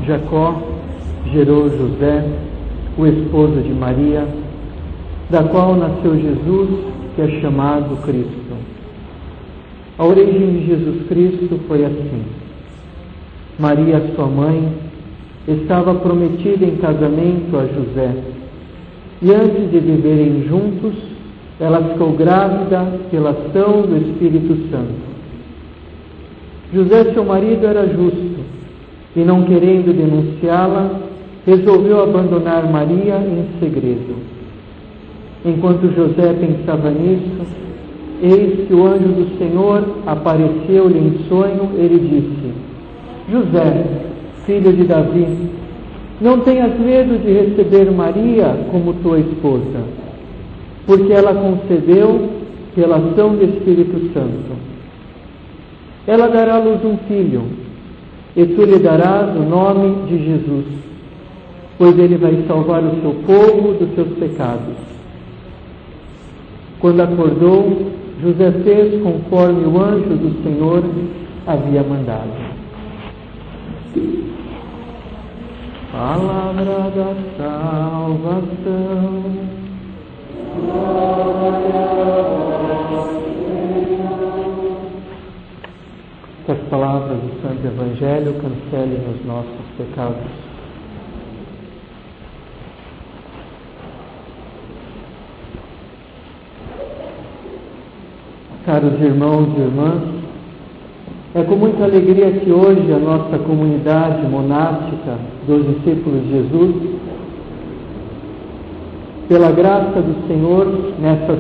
Jacó gerou José, o esposo de Maria, da qual nasceu Jesus, que é chamado Cristo. A origem de Jesus Cristo foi assim. Maria, sua mãe, estava prometida em casamento a José, e antes de viverem juntos, ela ficou grávida pela ação do Espírito Santo. José, seu marido, era justo, e não querendo denunciá-la, resolveu abandonar Maria em segredo. Enquanto José pensava nisso, eis que o anjo do Senhor apareceu-lhe em sonho. Ele disse: José, filho de Davi, não tenhas medo de receber Maria como tua esposa, porque ela concebeu pela ação do Espírito Santo. Ela dará à luz um filho, e tu lhe darás o nome de Jesus, pois ele vai salvar o seu povo dos seus pecados. Quando acordou, José fez conforme o anjo do Senhor havia mandado. Palavra da salvação. Que as palavras do Santo Evangelho cancelem os nossos pecados. Caros irmãos e irmãs, é com muita alegria que hoje a nossa comunidade monástica dos discípulos de Jesus, pela graça do Senhor, nessa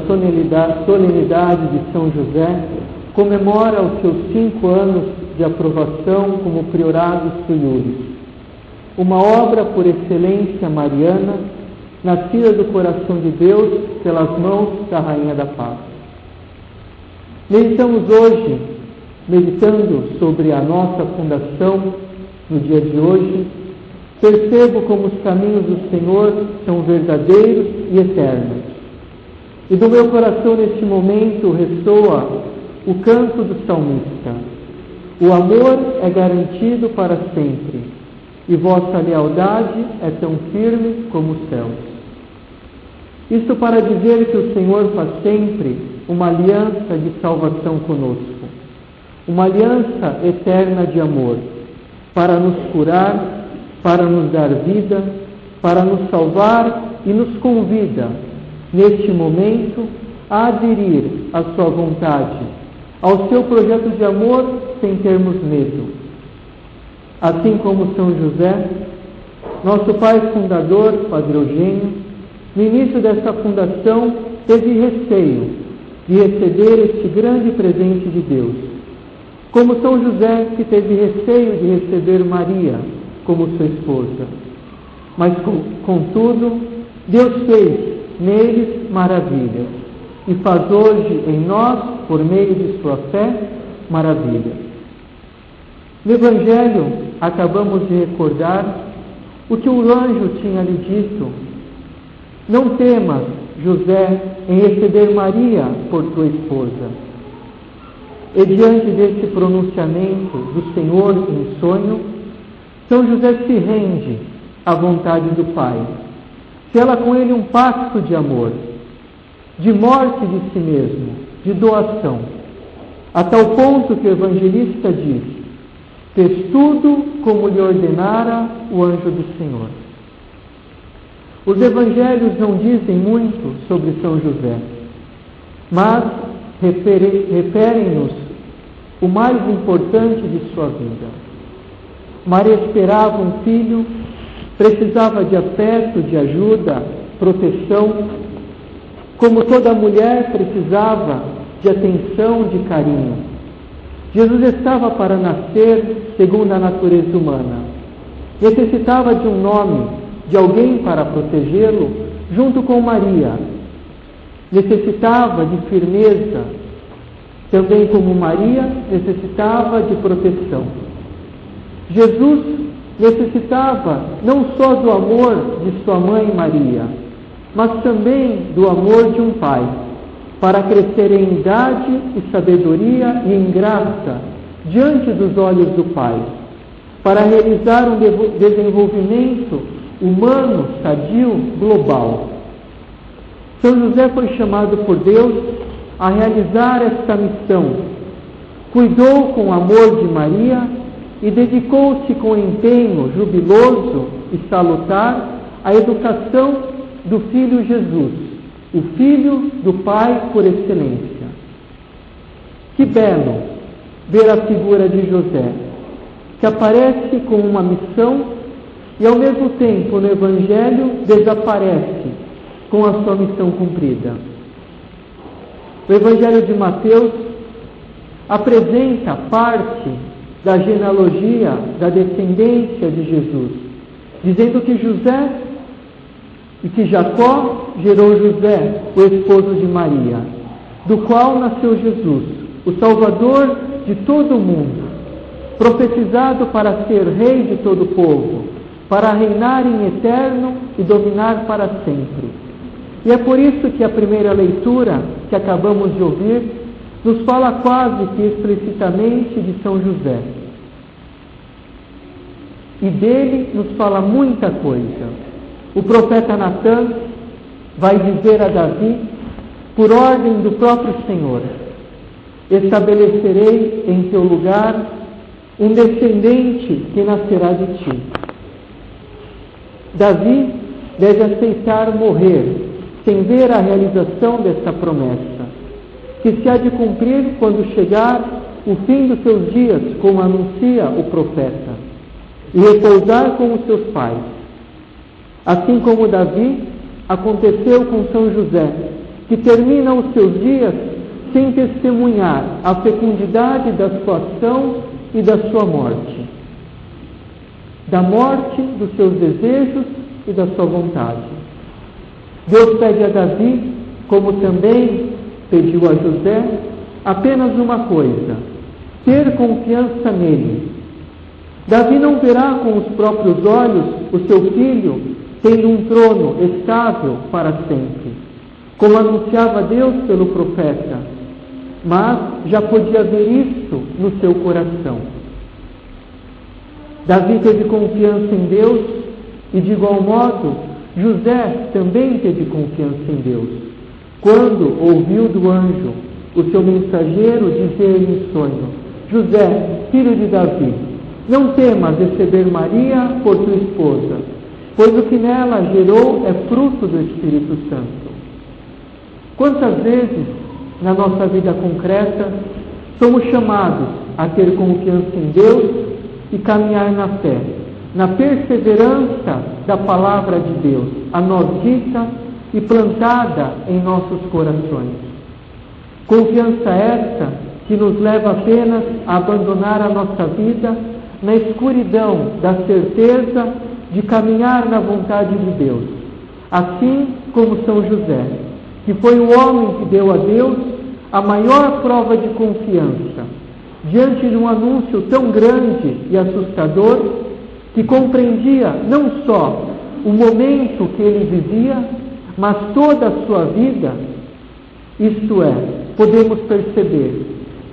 solenidade de São José, comemora os seus 5 anos de aprovação como priorados priores, uma obra por excelência mariana, nascida do coração de Deus pelas mãos da Rainha da Paz. Meditamos hoje, meditando sobre a nossa fundação no dia de hoje, percebo como os caminhos do Senhor são verdadeiros e eternos. E do meu coração neste momento ressoa o canto do salmista: o amor é garantido para sempre, e vossa lealdade é tão firme como os céus. Isto para dizer que o Senhor faz sempre uma aliança de salvação conosco, uma aliança eterna de amor, para nos curar, para nos dar vida, para nos salvar, e nos convida, neste momento, a aderir à sua vontade, ao seu projeto de amor, sem termos medo. Assim como São José, nosso pai fundador, Padre Eugênio, no início dessa fundação, teve receio de receber este grande presente de Deus, como São José, que teve receio de receber Maria como sua esposa. Mas, contudo, Deus fez neles maravilhas, e faz hoje em nós, por meio de sua fé, maravilhas. No Evangelho, acabamos de recordar o que o anjo tinha lhe dito: não temas, José, em receber Maria por tua esposa. E diante desse pronunciamento do Senhor em sonho, São José se rende à vontade do Pai, sela com ele um pacto de amor, de morte de si mesmo, de doação, a tal ponto que o evangelista diz: fez tudo como lhe ordenara o anjo do Senhor. Os evangelhos não dizem muito sobre São José, mas referem-nos o mais importante de sua vida. Maria esperava um filho, precisava de afeto, de ajuda, proteção, como toda mulher precisava de atenção, de carinho. Jesus estava para nascer segundo a natureza humana. Necessitava de um nome, de alguém para protegê-lo, junto com Maria. Necessitava de firmeza, também como Maria necessitava de proteção. Jesus necessitava não só do amor de sua mãe Maria, mas também do amor de um pai, para crescer em idade e sabedoria e em graça diante dos olhos do Pai, para realizar um desenvolvimento humano, sadio, global. São José foi chamado por Deus a realizar esta missão. Cuidou com amor de Maria e dedicou-se com empenho jubiloso e salutar à educação do Filho Jesus, o Filho do Pai por excelência. Que belo ver a figura de José, que aparece com uma missão e ao mesmo tempo no Evangelho desaparece com a sua missão cumprida. O Evangelho de Mateus apresenta parte da genealogia, da descendência de Jesus, dizendo que José e que Jacó gerou José, o esposo de Maria, do qual nasceu Jesus, o Salvador de todo o mundo, profetizado para ser rei de todo o povo, para reinar em eterno e dominar para sempre. E é por isso que a primeira leitura que acabamos de ouvir nos fala quase que explicitamente de São José. E dele nos fala muita coisa. O profeta Natã vai dizer a Davi, por ordem do próprio Senhor: estabelecerei em teu lugar um descendente que nascerá de ti. Davi deve aceitar morrer sem ver a realização desta promessa, que se há de cumprir quando chegar o fim dos seus dias, como anuncia o profeta, e repousar com os seus pais. Assim como Davi, aconteceu com São José, que termina os seus dias sem testemunhar a fecundidade da sua ação e da sua morte, da morte dos seus desejos e da sua vontade. Deus pede a Davi, como também pediu a José, apenas uma coisa: ter confiança nele. Davi não verá com os próprios olhos o seu filho tendo um trono estável para sempre, como anunciava Deus pelo profeta, mas já podia ver isto no seu coração. Davi teve confiança em Deus e, de igual modo, José também teve confiança em Deus, quando ouviu do anjo, o seu mensageiro, dizer-lhe em sonho: José, filho de Davi, não temas receber Maria por tua esposa, pois o que nela gerou é fruto do Espírito Santo. Quantas vezes, na nossa vida concreta, somos chamados a ter confiança em Deus e caminhar na fé, na perseverança da palavra de Deus, a nós dita e plantada em nossos corações. Confiança esta que nos leva apenas a abandonar a nossa vida na escuridão da certeza de caminhar na vontade de Deus, assim como São José, que foi o homem que deu a Deus a maior prova de confiança, diante de um anúncio tão grande e assustador, que compreendia não só o momento que ele vivia, mas toda a sua vida. Isto é, podemos perceber,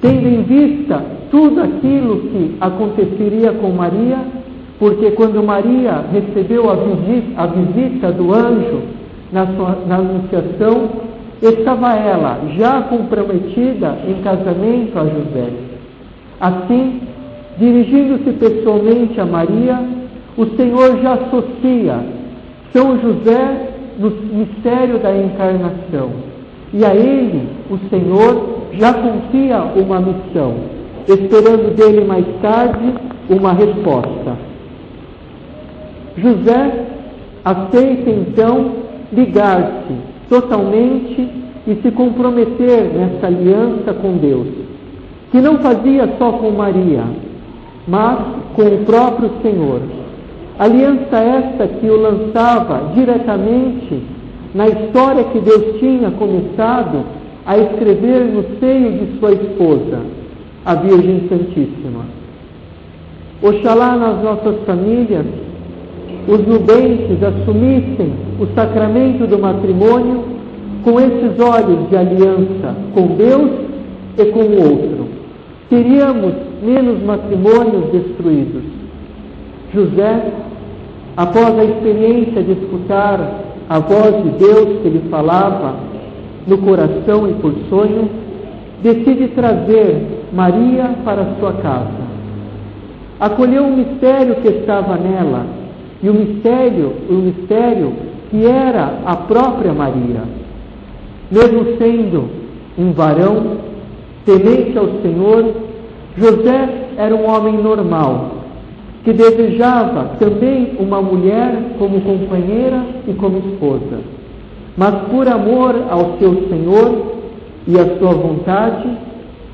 tendo em vista tudo aquilo que aconteceria com Maria, porque quando Maria recebeu a visita do anjo na anunciação, estava ela já comprometida em casamento a José. Assim, dirigindo-se pessoalmente a Maria, o Senhor já associa São José no mistério da encarnação. E a ele, o Senhor, já confia uma missão, esperando dele mais tarde uma resposta. José aceita então ligar-se totalmente e se comprometer nessa aliança com Deus, que não fazia só com Maria, mas com o próprio Senhor. Aliança esta que o lançava diretamente na história que Deus tinha começado a escrever no seio de sua esposa, a Virgem Santíssima. Oxalá nas nossas famílias os nubentes assumissem o sacramento do matrimônio com esses olhos de aliança com Deus e com o outro. Teríamos menos matrimônios destruídos. José, após a experiência de escutar a voz de Deus que lhe falava no coração e por sonho, decide trazer Maria para sua casa. Acolheu o mistério que estava nela, e o mistério que era a própria Maria. Mesmo sendo um varão, temente ao Senhor, José era um homem normal, que desejava também uma mulher como companheira e como esposa. Mas por amor ao seu Senhor e à sua vontade,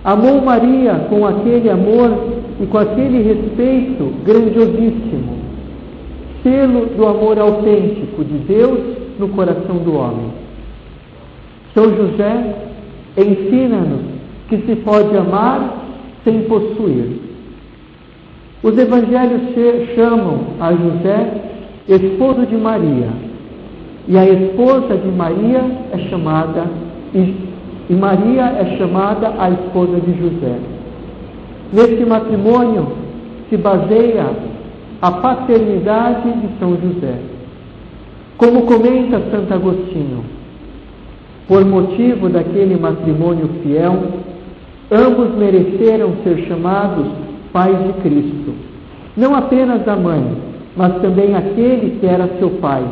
amou Maria com aquele amor e com aquele respeito grandiosíssimo, selo do amor autêntico de Deus no coração do homem. São José ensina-nos que se pode amar sem possuir. Os evangelhos chamam a José esposo de Maria, e a esposa de Maria é chamada, e Maria é chamada a esposa de José. Neste matrimônio se baseia a paternidade de São José. Como comenta Santo Agostinho, por motivo daquele matrimônio fiel, ambos mereceram ser chamados pais de Cristo, não apenas a mãe, mas também aquele que era seu pai,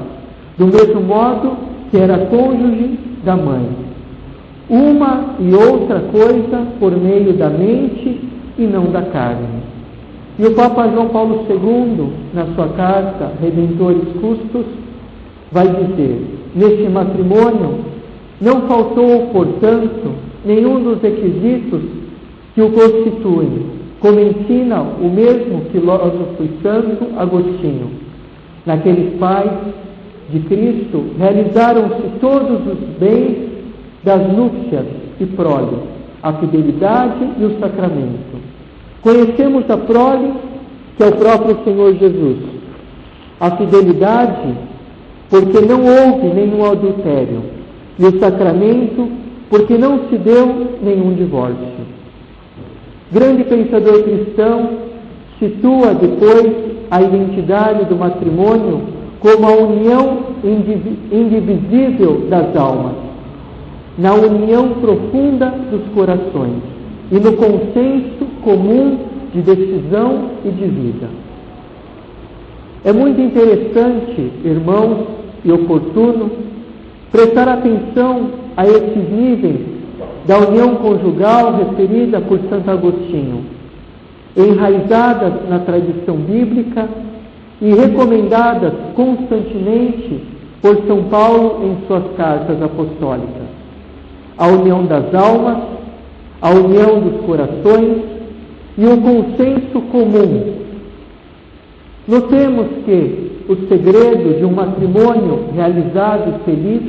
do mesmo modo que era cônjuge da mãe. Uma e outra coisa por meio da mente e não da carne. E o Papa João Paulo II, na sua carta Redentores Custos, vai dizer: neste matrimônio não faltou, portanto, nenhum dos requisitos que o constituem, como ensina o mesmo filósofo e santo Agostinho. Naqueles pais de Cristo realizaram-se todos os bens das núpcias e prole, a fidelidade e o sacramento. Conhecemos a prole, que é o próprio Senhor Jesus. A fidelidade, porque não houve nenhum adultério. E o sacramento, porque não se deu nenhum divórcio. Grande pensador cristão situa depois a identidade do matrimônio como a união indivisível das almas, na união profunda dos corações e no consenso comum de decisão e de vida. É muito interessante, irmãos, e oportuno prestar atenção a esses níveis da união conjugal referida por Santo Agostinho, enraizadas na tradição bíblica e recomendadas constantemente por São Paulo em suas cartas apostólicas. A união das almas, a união dos corações e um consenso comum. Notemos que o segredo de um matrimônio realizado e feliz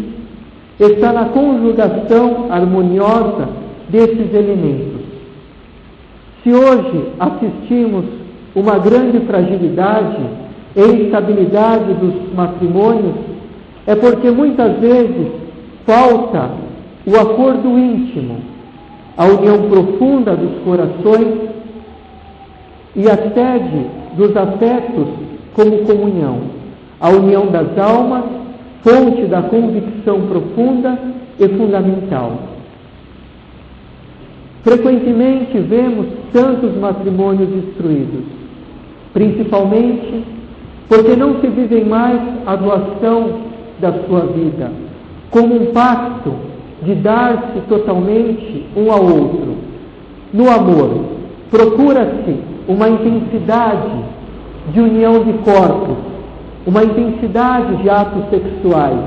está na conjugação harmoniosa desses elementos. Se hoje assistimos uma grande fragilidade e instabilidade dos matrimônios, é porque muitas vezes falta o acordo íntimo, a união profunda dos corações e a sede dos afetos como comunhão, a união das almas, fonte da convicção profunda e fundamental. Frequentemente vemos tantos matrimônios destruídos, principalmente porque não se vivem mais a doação da sua vida, como um pacto de dar-se totalmente um ao outro. No amor, procura-se uma intensidade de união de corpos, uma intensidade de atos sexuais,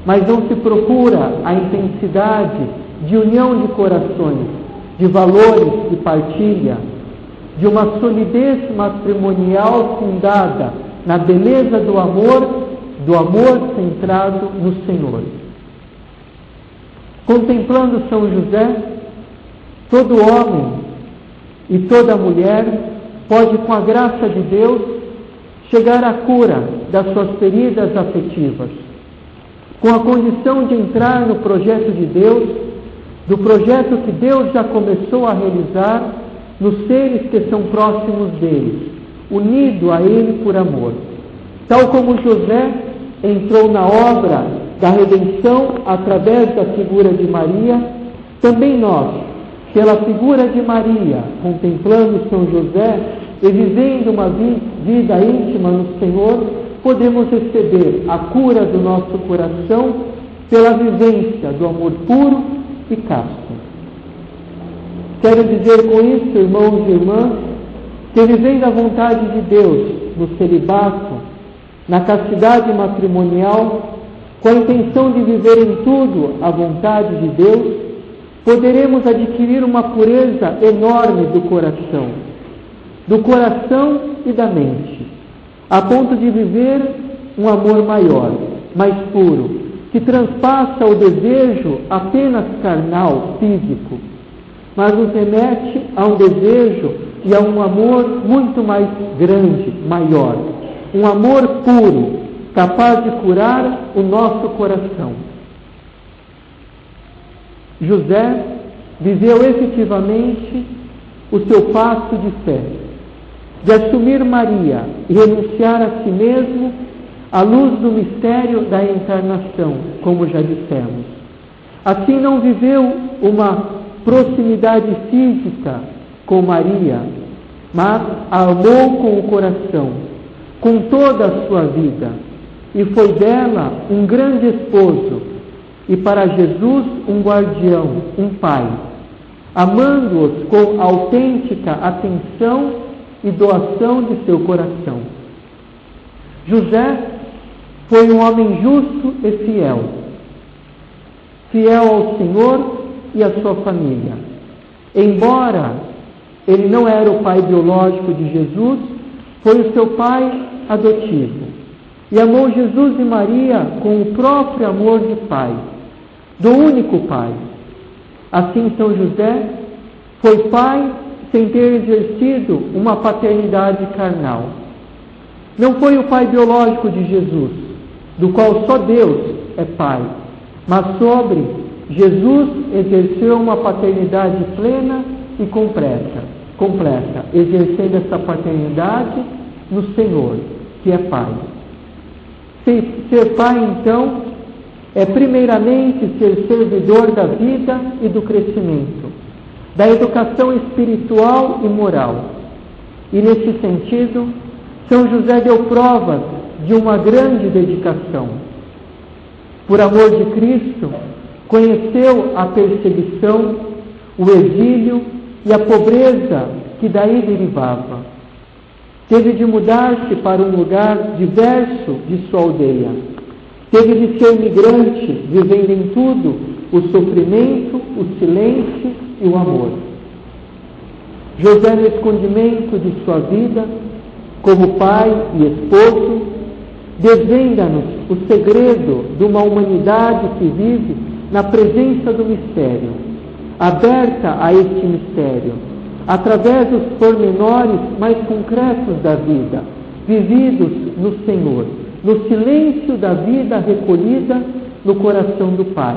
mas não se procura a intensidade de união de corações, de valores de partilha, de uma solidez matrimonial fundada na beleza do amor centrado no Senhor. Contemplando São José, todo homem e toda mulher pode, com a graça de Deus, chegar à cura das suas feridas afetivas, com a condição de entrar no projeto de Deus, do projeto que Deus já começou a realizar nos seres que são próximos deles, unido a Ele por amor. Tal como José entrou na obra da redenção através da figura de Maria, também nós, pela figura de Maria, contemplando São José e vivendo uma vida íntima no Senhor, podemos receber a cura do nosso coração pela vivência do amor puro e casto. Quero dizer com isso, irmãos e irmãs, que vivendo a vontade de Deus no celibato, na castidade matrimonial, com a intenção de viver em tudo a vontade de Deus, poderemos adquirir uma pureza enorme do coração e da mente, a ponto de viver um amor maior, mais puro, que transpassa o desejo apenas carnal, físico, mas nos remete a um desejo e a um amor muito mais grande, maior, um amor puro, capaz de curar o nosso coração. José viveu efetivamente o seu passo de fé, de assumir Maria e renunciar a si mesmo à luz do mistério da encarnação, como já dissemos. Assim não viveu uma proximidade física com Maria, mas a amou com o coração, com toda a sua vida, e foi dela um grande esposo, e para Jesus um guardião, um pai, amando-os com autêntica atenção e doação de seu coração. José foi um homem justo e fiel ao Senhor e à sua família. Embora ele não era o pai biológico de Jesus, foi o seu pai adotivo. E amou Jesus e Maria com o próprio amor de pai, do único pai. Assim, São José foi pai sem ter exercido uma paternidade carnal. Não foi o pai biológico de Jesus, do qual só Deus é pai, mas sobre Jesus exerceu uma paternidade plena e completa, exercendo essa paternidade no Senhor, que é pai. Ser pai, então, é primeiramente ser servidor da vida e do crescimento, da educação espiritual e moral. E nesse sentido, São José deu provas de uma grande dedicação. Por amor de Cristo, conheceu a perseguição, o exílio e a pobreza que daí derivava. Teve de mudar-se para um lugar diverso de sua aldeia. Teve de ser migrante, vivendo em tudo o sofrimento, o silêncio e o amor. José, no escondimento de sua vida, como pai e esposo, desvenda-nos o segredo de uma humanidade que vive na presença do mistério, aberta a este mistério, através dos pormenores mais concretos da vida, vividos no Senhor, no silêncio da vida recolhida no coração do Pai,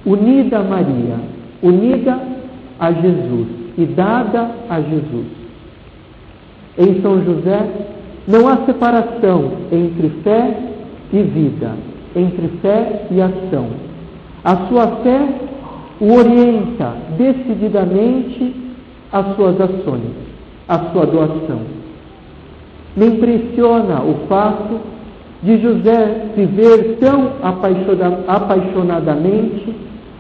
unida a Maria, unida a Jesus e dada a Jesus. Em São José não há separação entre fé e vida, entre fé e ação. A sua fé o orienta decididamente às suas ações, à sua doação. Me impressiona o fato de José viver tão apaixonadamente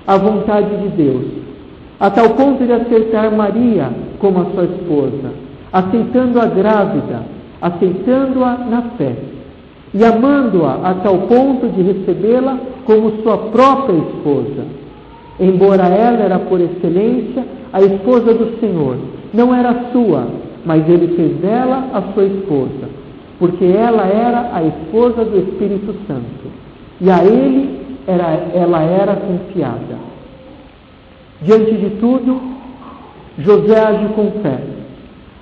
a vontade de Deus, a tal ponto de aceitar Maria como a sua esposa, aceitando-a grávida, aceitando-a na fé, e amando-a a tal ponto de recebê-la como sua própria esposa. Embora ela era por excelência a esposa do Senhor, não era sua, mas ele fez dela a sua esposa, porque ela era a esposa do Espírito Santo, e a ele ela era confiada. Diante de tudo, José age com fé,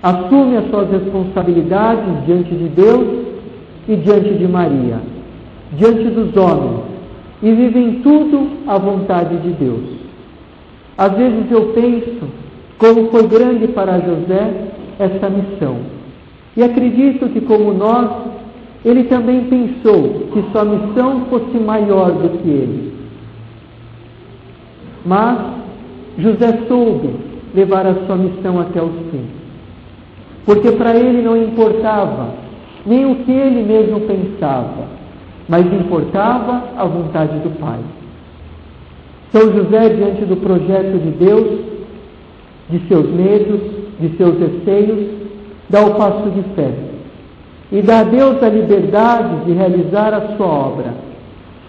assume as suas responsabilidades diante de Deus e diante de Maria, diante dos homens, e vive em tudo a vontade de Deus. Às vezes eu penso como foi grande para José essa missão. E acredito que, como nós, ele também pensou que sua missão fosse maior do que ele. Mas José soube levar a sua missão até o fim. Porque para ele não importava nem o que ele mesmo pensava, mas importava a vontade do Pai. São José, diante do projeto de Deus, de seus medos, de seus receios, dá o passo de fé e dá a Deus a liberdade de realizar a sua obra,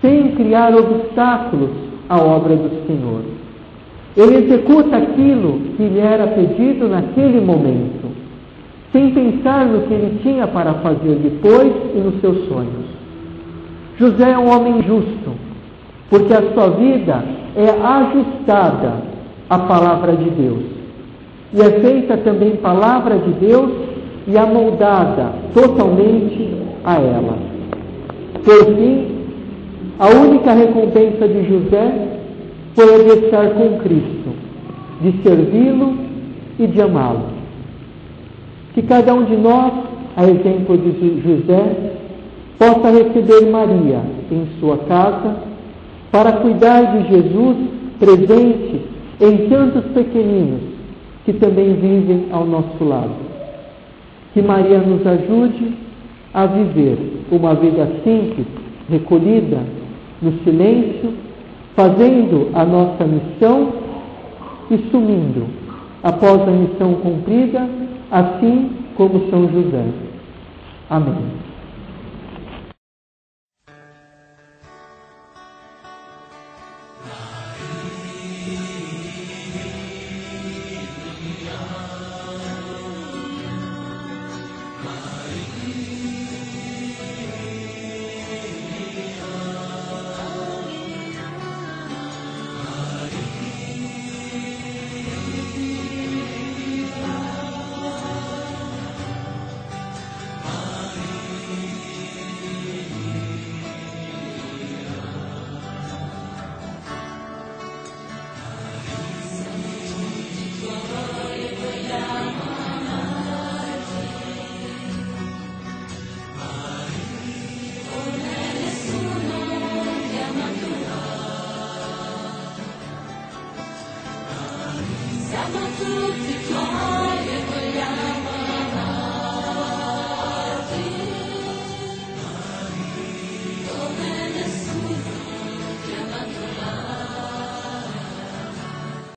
sem criar obstáculos à obra do Senhor. Ele executa aquilo que lhe era pedido naquele momento, sem pensar no que ele tinha para fazer depois e nos seus sonhos. José é um homem justo, porque a sua vida é ajustada à palavra de Deus, e é feita também palavra de Deus e amoldada totalmente a ela. Por fim, a única recompensa de José foi a de estar com Cristo, de servi-lo e de amá-lo. Que cada um de nós, a exemplo de José, possa receber Maria em sua casa para cuidar de Jesus presente em tantos pequeninos que também vivem ao nosso lado. Que Maria nos ajude a viver uma vida simples, recolhida, no silêncio, fazendo a nossa missão e sumindo após a missão cumprida, assim como São José. Amém. Siamo tutti